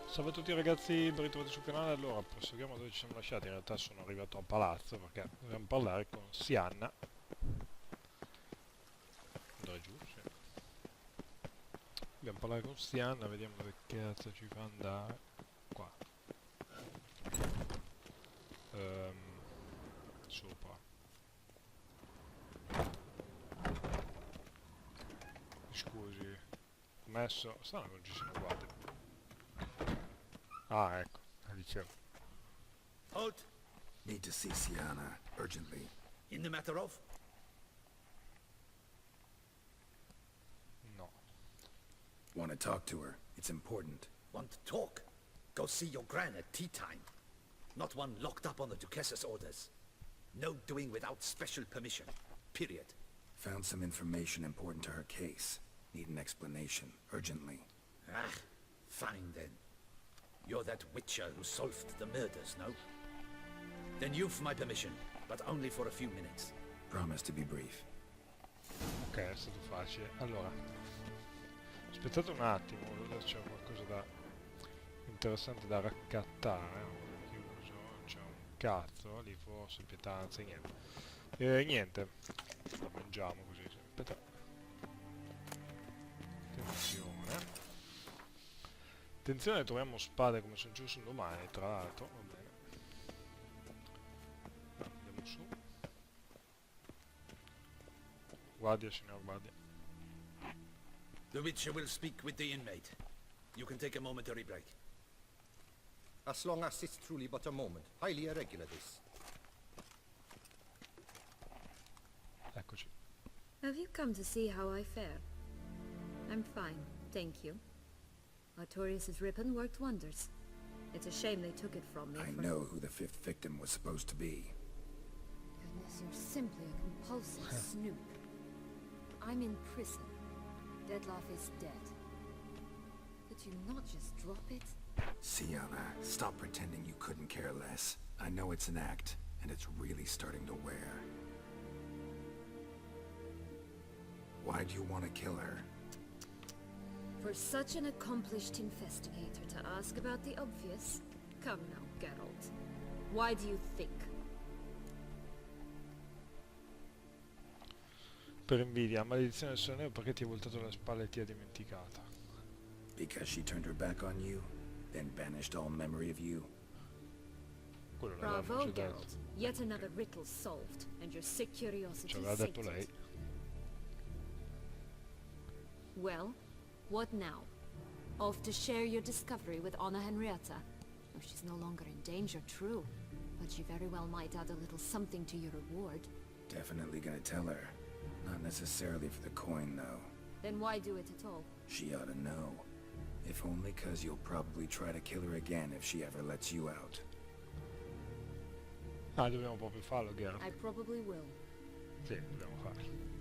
Salve a tutti ragazzi, ben ritrovati sul canale. Allora, proseguiamo dove ci siamo lasciati. In realtà sono arrivato a palazzo perché dobbiamo parlare con Sianna. Andrei giù, sì. Dobbiamo parlare con Sianna, vediamo dove cazzo ci fa andare. Qua. Sopra. Scusi, ho messo... Strano che non ci siano guardie. Ah, ecco, dicevo. Halt! Need to see Sienna, urgently. In the matter of? No. Want to talk to her. It's important. Want to talk? Go see your gran at tea time. Not one locked up on the Duchess's orders. No doing without special permission. Period. Found some information important to her case. Need an explanation, urgently. Ah, fine then. You're that witcher who solved the murders, no? Then you've my permission, but only for a few minutes. Promise to be brief. Ok, è stato facile. Allora, aspettate un attimo, c'è qualcosa da interessante da raccattare. Ho chiuso, c'è un cazzo, lì forse, pietanze, niente. Niente, lo mangiamo così. Aspetta. Attenzione. Attenzione, troviamo spade come sono giusto un domani, tra l'altro, va bene. Andiamo su. Guardia, signor guardia. The witcher will speak with the inmate. You can take a momentary break. As long as it's truly but a moment. Highly irregular, this. Eccoci. Have you come to see how I fare? I'm fine, thank you. Artorius' ribbon worked wonders. It's a shame they took it from me. I know who the fifth victim was supposed to be. Goodness, you're simply a compulsive snoop. I'm in prison. Deadloff is dead. Could you not just drop it? Sienna, stop pretending you couldn't care less. I know it's an act, and it's really starting to wear. Why do you want to kill her? For such an accomplished investigator to ask about the obvious? Come now, Geralt. Why do you think? Per invidia, maledizione del Sole Nero, perché ti hai voltato le spalle e ti ha dimenticata? Because she turned her back on you, then banished all memory of you? Quello l'avevamo Bravo, già detto. Geralt. Yet another riddle solved, and your sick curiosity Ci aveva detto lei. sated. Well, what now? Off to share your discovery with Anna Henrietta? Oh, she's no longer in danger, true. But she very well might add a little something to your reward. Definitely gonna tell her. Not necessarily for the coin, though. Then why do it at all? She ought to know. If only 'cause you'll probably try to kill her again if she ever lets you out. Ah, dobbiamo proprio farlo, Geralt. I probably will. Sì, dobbiamo farlo.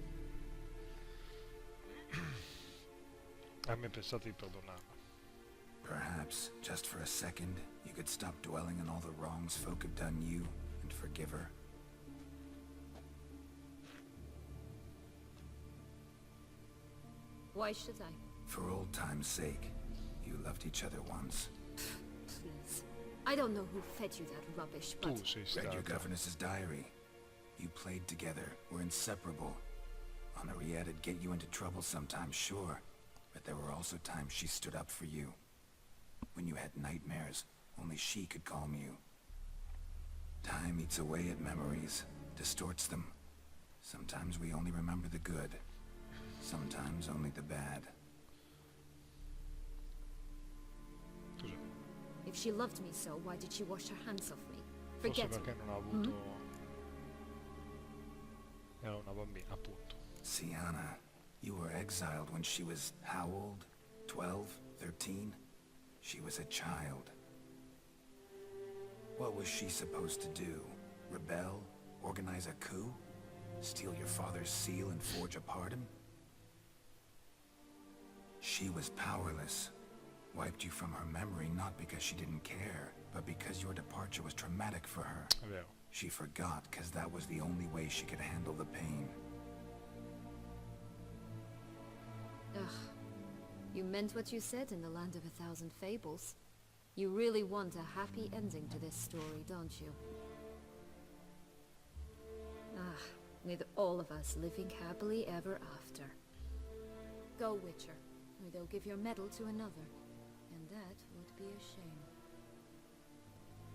A me pensate di perdonarla. Perhaps, just for a second, you could stop dwelling on all the wrongs folk have done you and forgive her. Why should I? For old time's sake. You loved each other once. Please. I don't know who fed you that rubbish, Tu but... sei Read your stata. governess's diary. You played together, were inseparable. Henriette'd get you into trouble sometimes, sure. But there were also times she stood up for you. When you had nightmares, only she could calm you. Time eats away at memories, distorts them. Sometimes we only remember the good. Sometimes only the bad. Scusa. if she loved me so, why did she wash her hands off me? Forse Forget perché it. non ha avuto... Era una bambina, appunto. Sienna, you were exiled when she was how old? 12? 13? She was a child. What was she supposed to do? Rebel? Organize a coup? Steal your father's seal and forge a pardon? She was powerless. Wiped you from her memory not because she didn't care, but because your departure was traumatic for her. È vero. She forgot because that was the only way she could handle the pain. Ugh. You meant what you said in the land of 1,000 fables. You really want a happy ending to this story, don't you? Ah, with all of us living happily ever after. Go, Witcher, or they'll give your medal to another, and that would be a shame.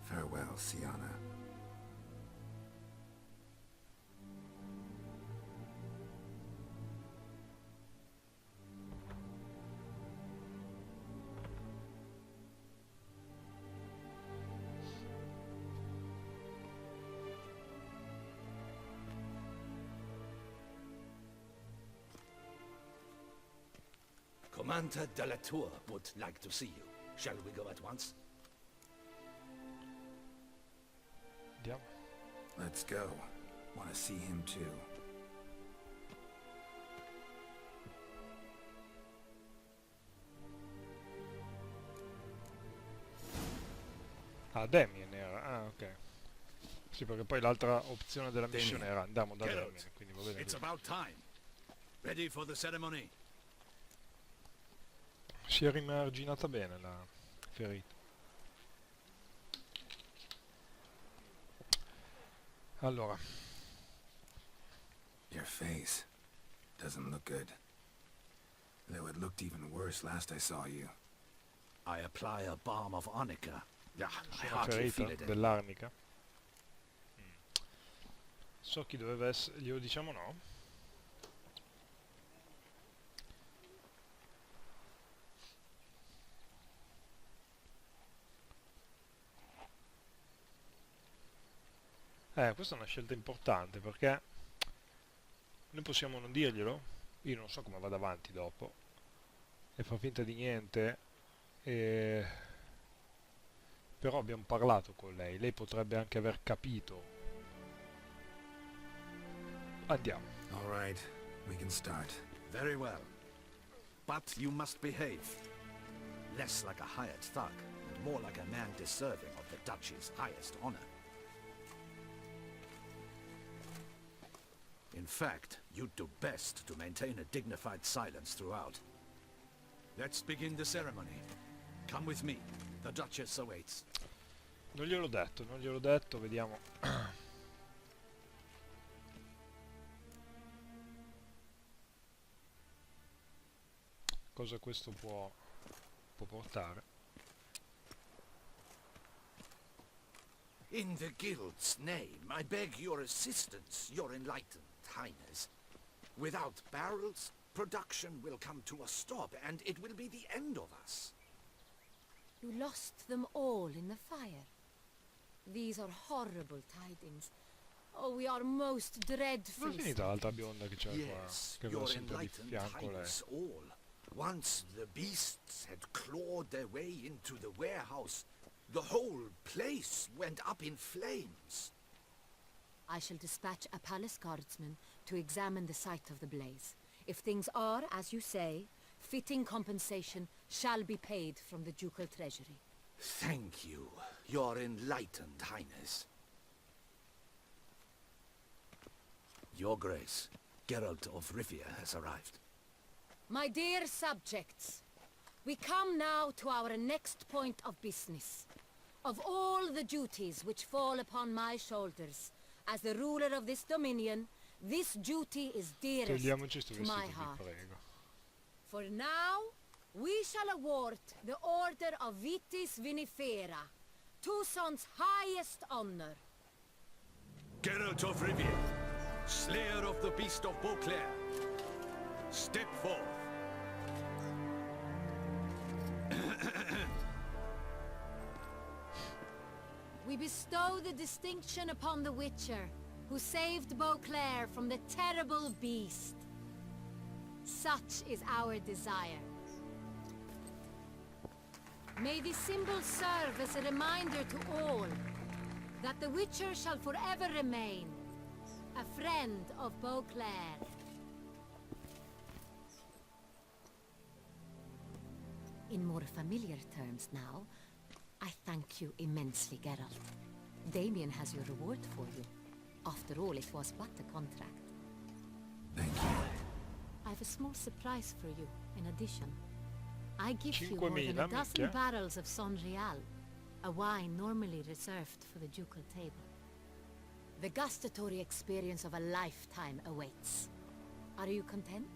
Farewell, Siana. Commander de la Tour would like to see you. Shall we go at once? Andiamo. Let's go. Want to see him too. Ah, Damien era. Ah, ok. Sì, perché poi l'altra opzione della missione era andiamo da Geralt, Damien, quindi va bene it's così. about time. Ready for the ceremony? Si è rimarginata bene la ferita. Allora, Your face doesn't look good. Though it looked even worse last I saw you. I apply a balm of arnica. Yeah, I sono hardly feel ferita it. dell'arnica. So chi doveva essere, glielo diciamo no? Questa è una scelta importante perché noi possiamo non dirglielo, io non so come vada avanti dopo, e fa finta di niente, però abbiamo parlato con lei potrebbe anche aver capito. Andiamo. All right, we can start. Very well. But you must behave. Less like a hired thug, and more like a man deserving of the Duchy's highest honor. In fact, you'd do best to maintain a dignified silence throughout. Let's begin the ceremony. Come with me. The Duchess awaits. Non gliel'ho detto, vediamo. Cosa questo può portare. In the Guild's name, I beg your assistance, your enlightened highness. Without barrels, production will come to a stop, and it will be the end of us. You lost them all in the fire. These are horrible tidings. Oh, we are most Dove è dreadfully finita l'altra bionda che c'era Yes, qua? Che aveva your sempre di enlightened fianco lei. highness all. Once the beasts had clawed their way into the warehouse, the whole place went up in flames. I shall dispatch a palace guardsman to examine the site of the blaze. If things are, as you say, fitting compensation shall be paid from the ducal treasury. Thank you, your enlightened highness. Your Grace, Geralt of Rivia has arrived. My dear subjects, we come now to our next point of business. Of all the duties which fall upon my shoulders, as the ruler of this dominion, this duty is dearest Togliamoci sto to my vestito, vi heart. prego. For now, we shall award the Order of Vitis Vinifera, Tuson's highest honor. Geralt of Rivia, slayer of the beast of Beauclair, step forth. We bestow the distinction upon the Witcher, who saved Beauclair from the terrible beast. Such is our desire. May this symbol serve as a reminder to all that the Witcher shall forever remain a friend of Beauclair. In more familiar terms now, I thank you immensely, Geralt. Damien has your reward for you. After all, it was but a contract. Thank you. I have a small surprise for you, in addition. I give you more than 5.000, a dozen minchia. barrels of Sonrial, a wine normally reserved for the ducal table. The gustatory experience of a lifetime awaits. Are you content?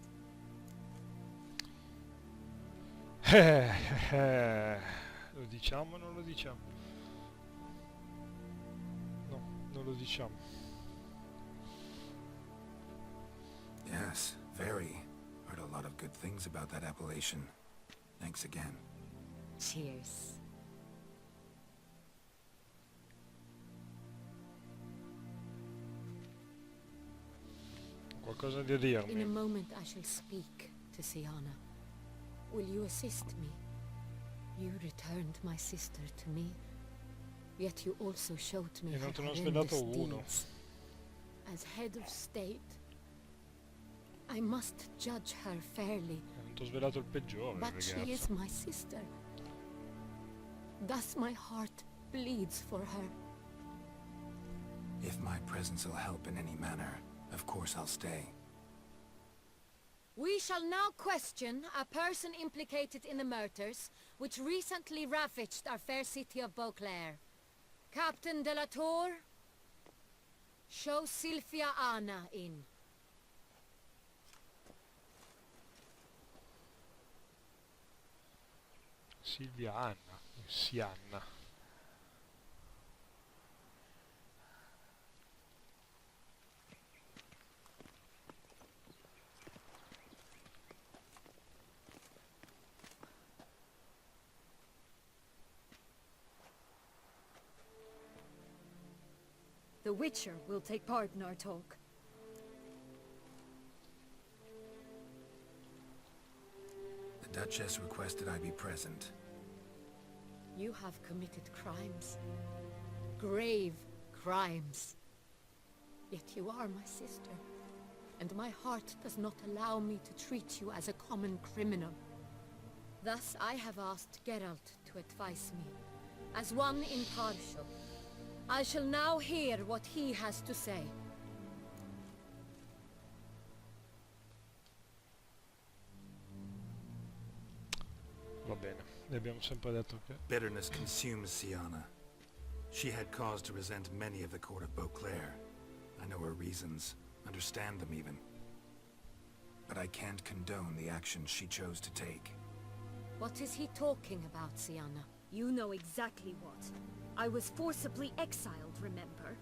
Lo diciamo o non lo diciamo? No, non lo diciamo. Yes, very. Heard a lot of good things about that appellation. Thanks again. Cheers. Qualcosa da In a dirmi? moment I shall speak to Siana. Will you assist me? You returned my sister to me, yet you also showed me E her non te ne ho horrendous svelato uno. deeds. As head of state, I must judge her fairly, Non ti ho svelato il peggiore, but she ragazzo. is my sister. Thus my heart bleeds for her. If my presence will help in any manner, of course I'll stay. We shall now question a person implicated in the murders which recently ravaged our fair city of Beauclair. Captain de la Tour, show Sylvia Anna in. Silvia Anna, Sianna. The Witcher will take part in our talk. The Duchess requested I be present. You have committed crimes. Grave crimes. Yet you are my sister, and my heart does not allow me to treat you as a common criminal. Thus I have asked Geralt to advise me, as one impartial. I shall now hear what he has to say. Va bene, le abbiamo sempre detto che... Bitterness consumes Siana. She had cause to resent many of the court of Beauclair. I know her reasons, understand them even. But I can't condone the actions she chose to take. What is he talking about, Siana? You know exactly what. I was forcibly exiled, remember?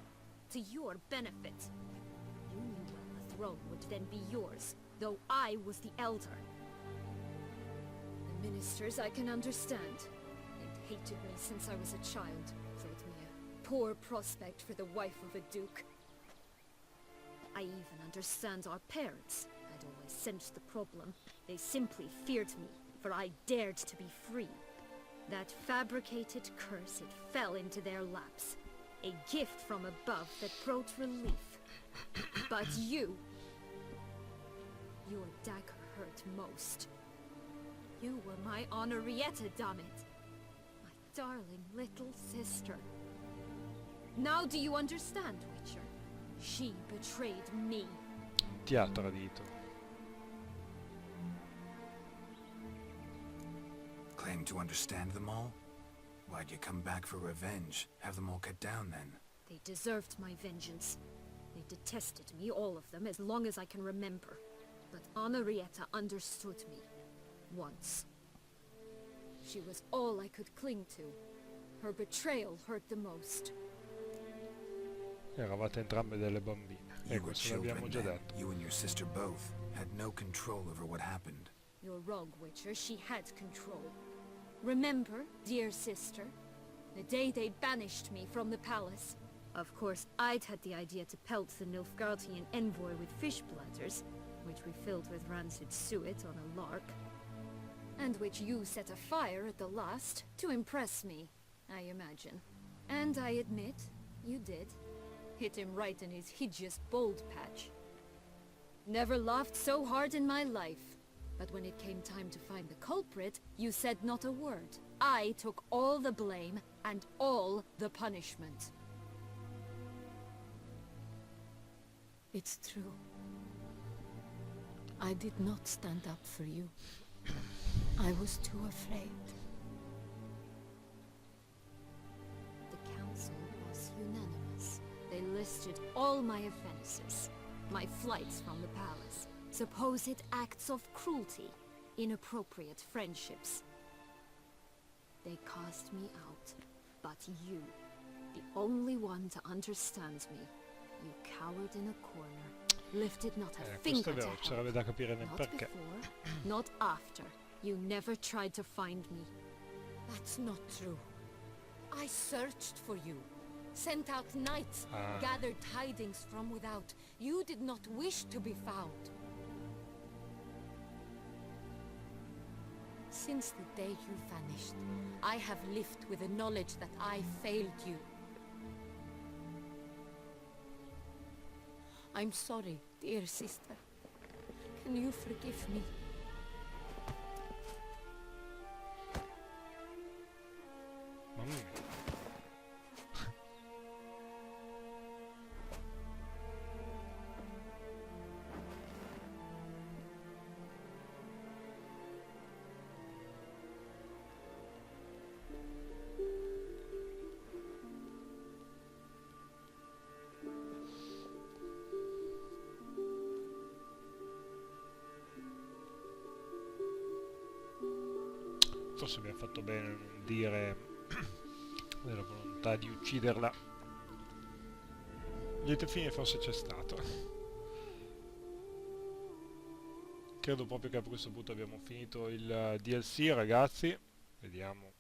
To your benefit. You knew well the throne would then be yours, though I was the elder. The ministers I can understand. They'd hated me since I was a child. Thought me a poor prospect for the wife of a duke. I even understand our parents. I'd always sensed the problem. They simply feared me, for I dared to be free. That fabricated curse, it fell into their laps. A gift from above that brought relief. But you... Your dagger hurt most. You were my Henrietta, damn it. My darling little sister. Now do you understand, Witcher? She betrayed me. Ti ha tradito. Claim to understand them all? Why'd you come back for revenge? Have them all cut down then? They deserved my vengeance. They detested me, all of them, as long as I can remember. But Henrietta understood me. Once. She was all I could cling to. Her betrayal hurt the most. Eravate entrambe delle bambine. E You were questo l'abbiamo children già then. detto. You and your sister both had no control over what happened. You're wrong, Witcher. She had control. Remember, dear sister? The day they banished me from the palace. Of course, I'd had the idea to pelt the Nilfgaardian envoy with fish bladders, which we filled with rancid suet on a lark. And which you set afire at the last, to impress me, I imagine. And I admit, you did. Hit him right in his hideous bald patch. Never laughed so hard in my life. But when it came time to find the culprit, you said not a word. I took all the blame and all the punishment. It's true. I did not stand up for you. I was too afraid. The council was unanimous. They listed all my offenses. My flights from the palace, supposed acts of cruelty, inappropriate friendships. They cast me out, but you, the only one to understand me, you cowered in a corner, lifted not a Questo finger è to vero, help. sarebbe da capire nel Not perché. before, not after. You never tried to find me. That's not true. I searched for you, sent out knights, Ah. gathered tidings from without. You did not wish to be found. Since the day you vanished, I have lived with the knowledge that I failed you. I'm sorry, dear sister. Can you forgive me? Mamma mia. Forse abbiamo fatto bene a non dire della volontà di ucciderla. Lieto fine forse c'è stato. Credo proprio che a questo punto abbiamo finito il DLC, ragazzi. Vediamo.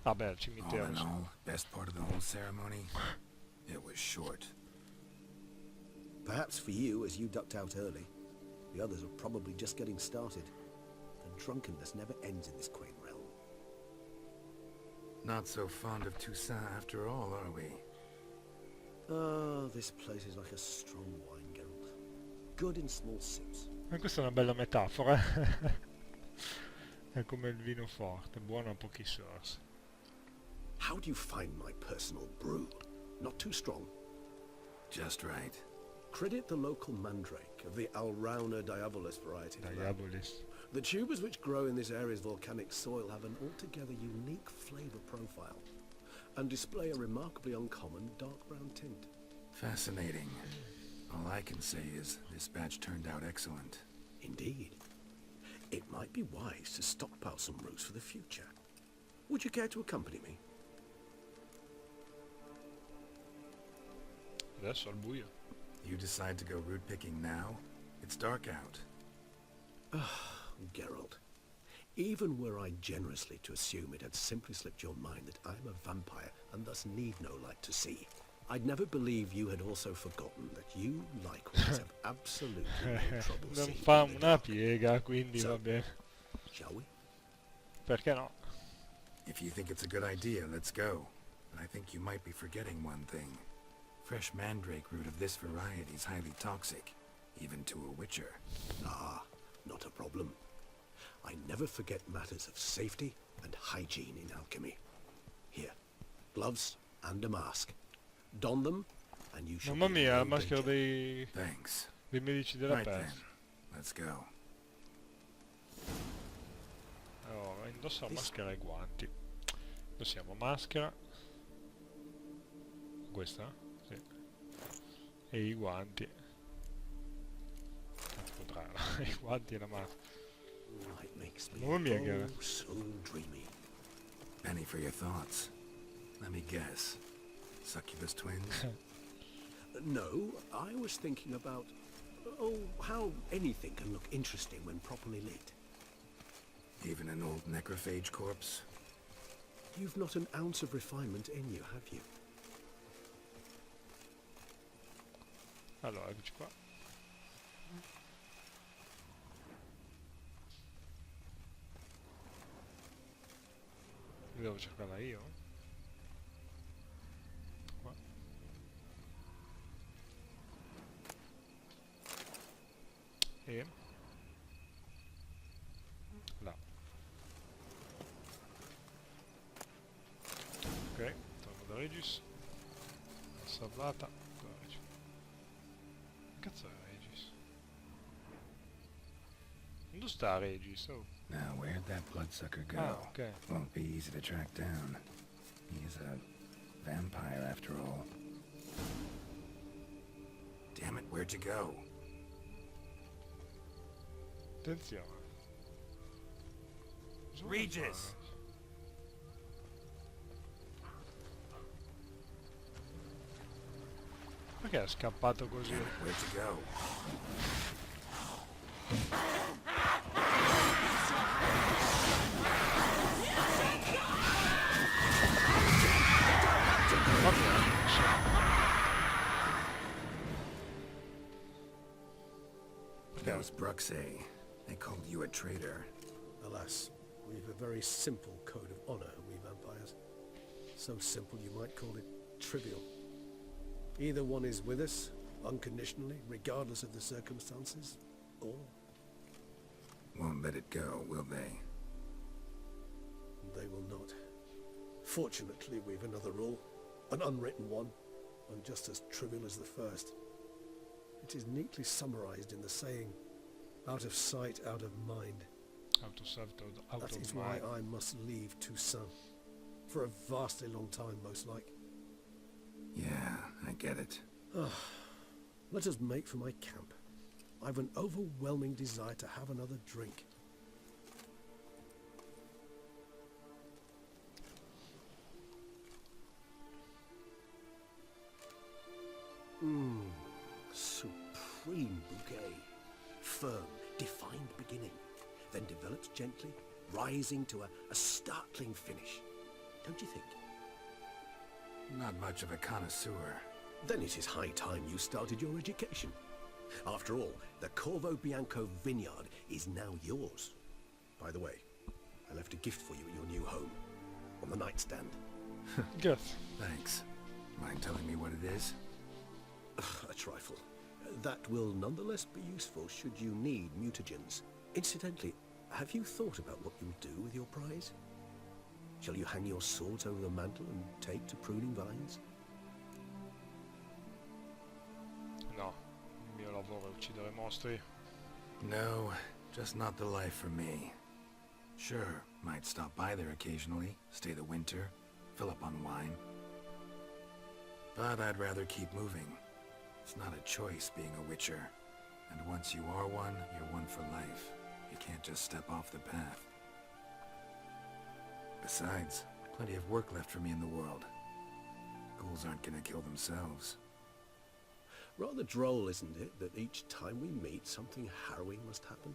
Ah beh, al All cimitero. in all, best part of the whole ceremony, it was short. Perhaps for you, as you ducked out early. The others are probably just getting started. The drunkenness never ends in this quaint realm. Not so fond of Toussaint after all, are we? Oh, this place is like a strong wine, Geralt. Good in small sips. Ma questa è una bella metafora. È come il vino forte, buono a pochi sorsi. How do you find my personal brew? Not too strong. Just right. Credit the local mandrake of the Alrauna diabolus variety. Diabolis. The tubers which grow in this area's volcanic soil have an altogether unique flavor profile and display a remarkably uncommon dark brown tint. Fascinating. All I can say is this batch turned out excellent. Indeed. It might be wise to stockpile some roots for the future. Would you care to accompany me? Adesso al buio. You decide to go root picking now? It's dark out. Geralt, even were I generously to assume it had simply slipped your mind that I am a vampire and thus need no light to see, I'd never believe you had also forgotten that you likewise have absolutely no trouble Non seeing fa in the una dark. piega, quindi So- va bene. Shall we? Perché no? If you think it's a good idea, let's go. But I think you might be forgetting one thing. Fresh mandrake root of this variety is highly toxic, even to a witcher. Ah, not a problem. I never forget matters of safety and hygiene in alchemy. Here, gloves and a mask. Don them, and you shall Mamma be in mia, la no maschera danger. Thanks. dei medici della Right then, peste. let's go. Allora, indossa la maschera e i guanti. Indossiamo maschera. Questa? Sì. E i guanti. I guanti e la maschera. Night makes me Mamma mia, che... so dreamy. Penny for your thoughts. Let me guess. Succubus twins? No, I was thinking about, oh, how anything can look interesting when properly lit. Even an old necrophage corpse? You've not an ounce of refinement in you, have you? Allora, eccoci qua. Mi devo cercarla io? Qua. E... là. Ok, torno da Regis. Salvata. Che cazzo è Regis? sta Regis? Oh. Now, where'd that bloodsucker go? Ah, ok. Won't be easy to track down. He's a vampire after all. Damn it, where'd you go? Attenzione. Cosa vuoi Regis! fare? Perché è scappato così? Damn it, where'd you go? Va bene. Those Bruxay, they called you a traitor. Alas, we've a very simple code of honor, we vampires. So simple you might call it trivial. Either one is with us, unconditionally, regardless of the circumstances, or Won't let it go, will they? they will not. Fortunately, we've another rule, an unwritten one, and just as trivial as the first. It is neatly summarized in the saying, out of sight, out of mind. Out That of is why mind. I must leave Toussaint. For a vastly long time, most like. Yeah, I get it. Let us make for my camp. I've an overwhelming desire to have another drink. Supreme bouquet. Firm, defined beginning. Then develops gently, rising to a startling finish. Don't you think? Not much of a connoisseur. Then it is high time you started your education. After all, the Corvo Bianco vineyard is now yours. By the way, I left a gift for you at your new home. On the nightstand. Good. Thanks. Mind telling me what it is? A trifle. That will nonetheless be useful should you need mutagens. Incidentally, have you thought about what you'll do with your prize? Shall you hang your swords over the mantle and take to pruning vines? No, il mio lavoro è uccidere mostri. No, just not the life for me. Sure, might stop by there occasionally, stay the winter, fill up on wine. But I'd rather keep moving. It's not a choice being a witcher. And once you are one, you're one for life. You can't just step off the path. Besides, plenty of work left for me in the world. Ghouls aren't gonna kill themselves. Rather droll, isn't it, that each time we meet, something harrowing must happen?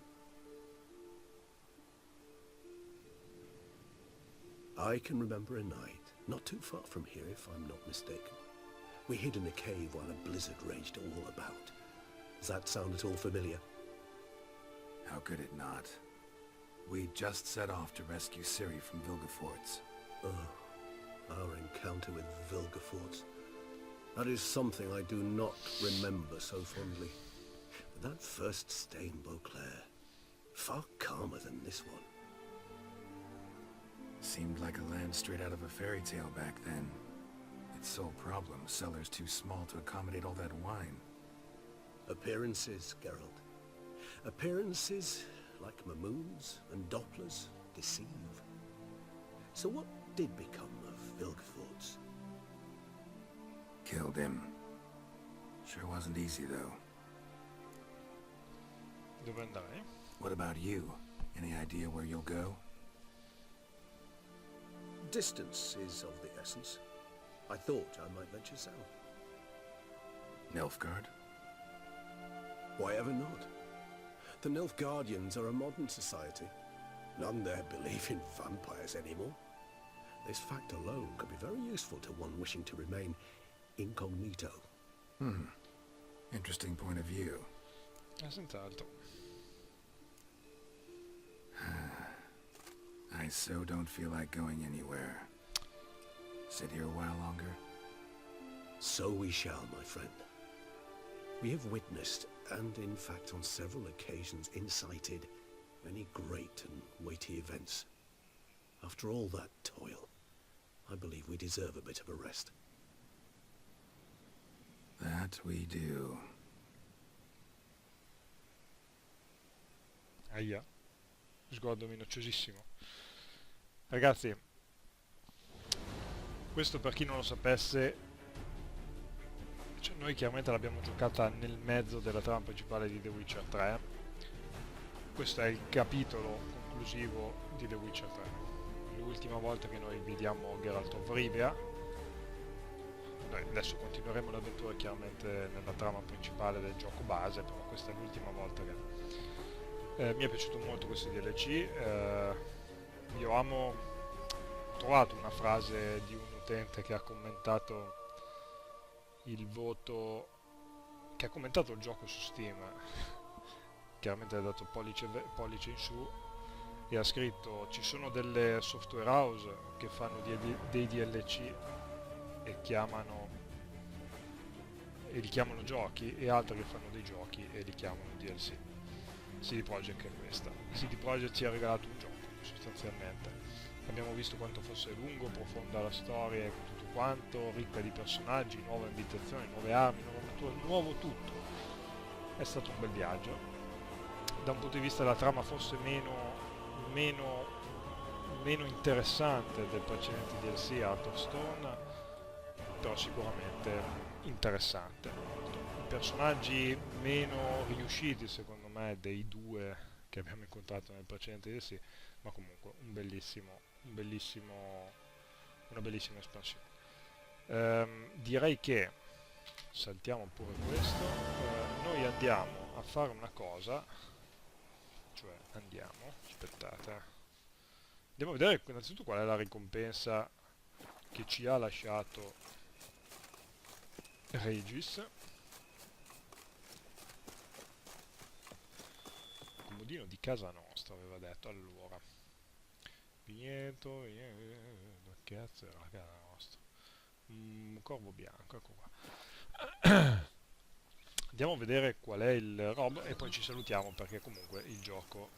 I can remember a night, not too far from here if I'm not mistaken. We hid in a cave while a blizzard raged all about. Does that sound at all familiar? How could it not? We just set off to rescue Ciri from Vilgefortz. Oh, our encounter with Vilgefortz. That is something I do not remember so fondly. But that first stay in Beauclair, far calmer than this one. Seemed like a land straight out of a fairy tale back then. Its sole problem, cellars too small to accommodate all that wine. Appearances, Geralt. Appearances, like Mamoons and Dopplers, deceive. So what did become of Vilgefortz? Killed him. Sure wasn't easy, though. Dove andrai? What about you? Any idea where you'll go? Distance is of the essence. I thought I might venture south. Nilfgaard? Why ever not? The Nilfgaardians are a modern society. None there believe in vampires anymore. This fact alone could be very useful to one wishing to remain incognito. Interesting point of view. Senz'altro. I so don't feel like going anywhere. Sit here a while longer? So we shall, my friend. We have witnessed, and in fact on several occasions incited, many great and weighty events. After all that toil, I believe we deserve a bit of a rest. That we do. Aia. sguardo minacciosissimo. Ragazzi, questo per chi non lo sapesse, cioè noi chiaramente l'abbiamo giocata nel mezzo della trama principale di The Witcher 3. Questo è il capitolo conclusivo di The Witcher 3. L'ultima volta che noi vediamo Geralt of Rivia. Noi adesso continueremo l'avventura chiaramente nella trama principale del gioco base, però questa è l'ultima volta che mi è piaciuto molto questo DLC. Io amo, ho trovato una frase di un utente che ha commentato il voto, che ha commentato il gioco su Steam, chiaramente ha dato pollice in su e ha scritto: ci sono delle software house che fanno dei DLC e li chiamano giochi, e altre che fanno dei giochi e li chiamano DLC. CD Projekt è questa. CD Projekt ci ha regalato un gioco, sostanzialmente. Abbiamo visto quanto fosse lungo, profonda la storia e tutto quanto, ricca di personaggi, nuove ambientazioni, nuove armi, nuova natura, nuovo tutto. È stato un bel viaggio. Da un punto di vista della trama forse meno interessante del precedente DLC Art of Stone, però sicuramente interessante. I personaggi meno riusciti secondo me dei due che abbiamo incontrato nel precedente DLC, ma comunque una bellissima espansione. Direi che saltiamo pure questo. Noi andiamo a fare una cosa, cioè aspettate, andiamo a vedere innanzitutto qual è la ricompensa che ci ha lasciato Regis. Comodino di casa nostra aveva detto. Allora, vigneto, che cazzo era casa nostra? Corvo bianco, ecco qua. Andiamo a vedere qual è il rob e poi ci salutiamo, perché comunque il gioco,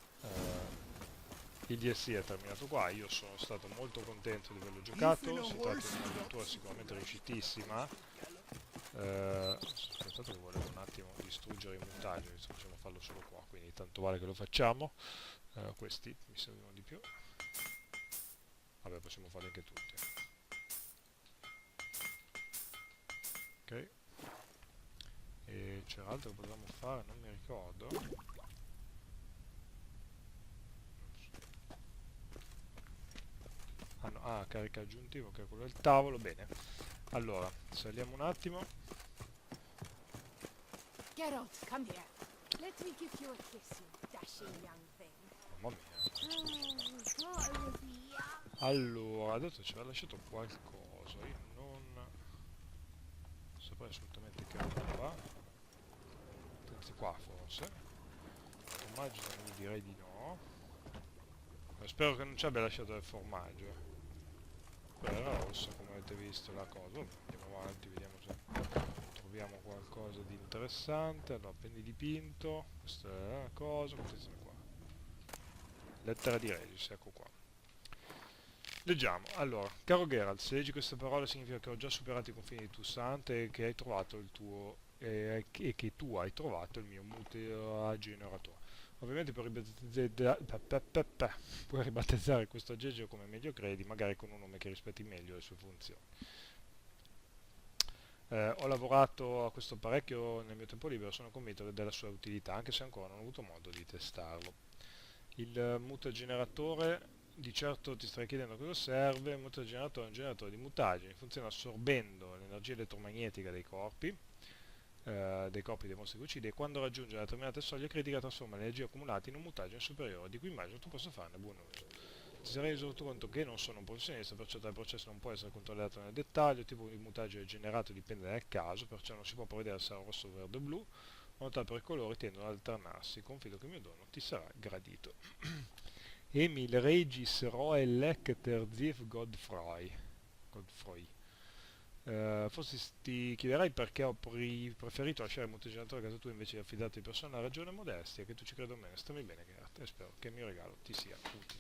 il DLC è terminato qua. Io sono stato molto contento di averlo giocato, si tratta di un'avventura sicuramente riuscitissima. Aspettate che volevo un attimo distruggere il montaggio, visto che possiamo farlo solo qua, quindi tanto vale che lo facciamo. Questi mi servivano di più. Vabbè, possiamo farli anche tutti. Ok. E c'era altro che potevamo fare, non mi ricordo. Ah, no, carica aggiuntivo, che è quello del tavolo. Bene. Allora, saliamo un attimo. Geralt, come here. Let me give you a kiss, you dashing young thing. Mamma mia. Allora, adesso ci aveva lasciato qualcosa. Io non saprei assolutamente che roba. Anzi, qua forse. Formaggio direi di no. Ma spero che non ci abbia lasciato del formaggio. Quella era rossa, come avete visto la cosa. Vabbè, andiamo avanti, vediamo se troviamo qualcosa di interessante. Allora, penny dipinto, questa è la cosa, attenzione qua. Lettera di Regis, ecco qua. Leggiamo. Allora, caro Geralt, se leggi queste parole significa che ho già superato i confini di Toussaint e che hai trovato il tuo e che tu hai trovato il mio mutageneratore. Ovviamente puoi ribattezzare questo aggeggio come meglio credi, magari con un nome che rispetti meglio le sue funzioni. Ho lavorato a questo parecchio nel mio tempo libero, sono convinto della sua utilità, anche se ancora non ho avuto modo di testarlo. Il mutageneratore, di certo ti starei chiedendo cosa serve. Il mutageneratore è un generatore di mutageni, funziona assorbendo l'energia elettromagnetica dei corpi dei mostri che uccide, e quando raggiunge una determinata soglia critica trasforma l'energia accumulata in un mutagene superiore, di cui immagino tu possa farne buon uso. Ti sarai reso conto che non sono un professionista, perciò tale processo non può essere controllato nel dettaglio. Il tipo di mutagene generato dipende dal caso, perciò non si può prevedere se sarà rosso, verde o blu, ma notare per i colori tendono ad alternarsi. Confido che il mio dono ti sarà gradito. Emil Regis Roe Lecter Ziv Godfrey. Forse ti chiederai perché ho preferito lasciare il mutageneratore a casa tua invece di affidarti di persona. La ragione modestia, che tu ci credo bene. Stammi bene, Geralt, e spero che il mio regalo ti sia utile.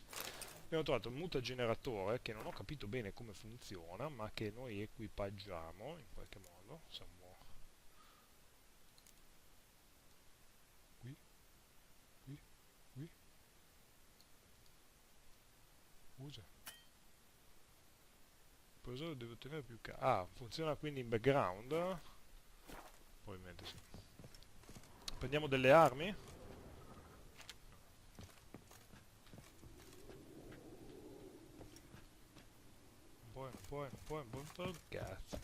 Abbiamo trovato un mutageneratore che non ho capito bene come funziona, ma che noi equipaggiamo in qualche modo. Siamo qui. Professore deve ottenere più funziona quindi in background? Probabilmente sì. Prendiamo delle armi? Un po', cazzo.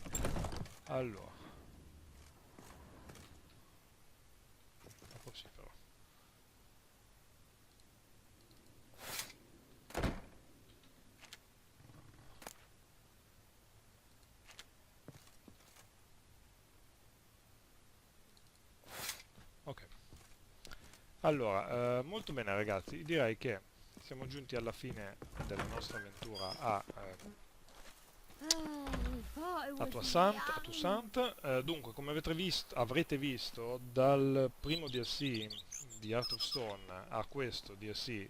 Allora. Un po' sì però. Ok. Allora, molto bene ragazzi, direi che siamo giunti alla fine della nostra avventura a Toussaint. Dunque, come avrete visto, dal primo DLC di Heart of Stone a questo DLC,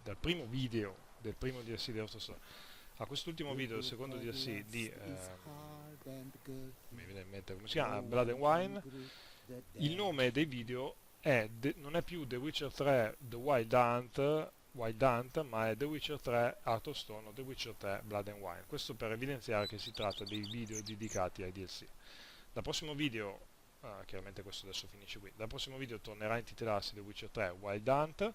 dal primo video del primo DLC di Heart of Stone a quest'ultimo video del secondo DLC di mi viene in mente come si chiama, Blood and Wine, il nome dei video non è più The Witcher 3 The Wild Hunt, ma è The Witcher 3 Heart of Stone o The Witcher 3 Blood and Wine. Questo per evidenziare che si tratta dei video dedicati ai DLC. Dal prossimo video, chiaramente questo adesso finisce qui, dal prossimo video tornerà a intitolarsi The Witcher 3 Wild Hunt.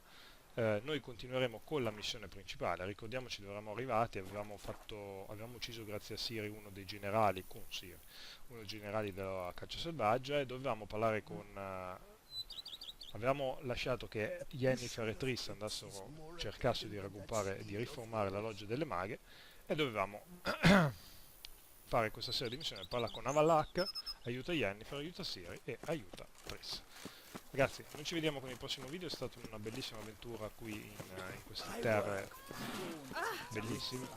Noi continueremo con la missione principale. Ricordiamoci dove eravamo arrivati, avevamo ucciso grazie a Siri uno dei generali, uno dei generali della caccia selvaggia, e dovevamo parlare con... avevamo lasciato che Yennefer e Triss cercassero di raggruppare e di riformare la loggia delle maghe, e dovevamo fare questa serie di missioni, parlare con Avalak, aiuta Yennefer, aiuta Ciri e aiuta Triss. Ragazzi, noi ci vediamo con il prossimo video, è stata una bellissima avventura qui in queste terre bellissime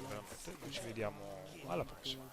veramente. Noi ci vediamo alla prossima.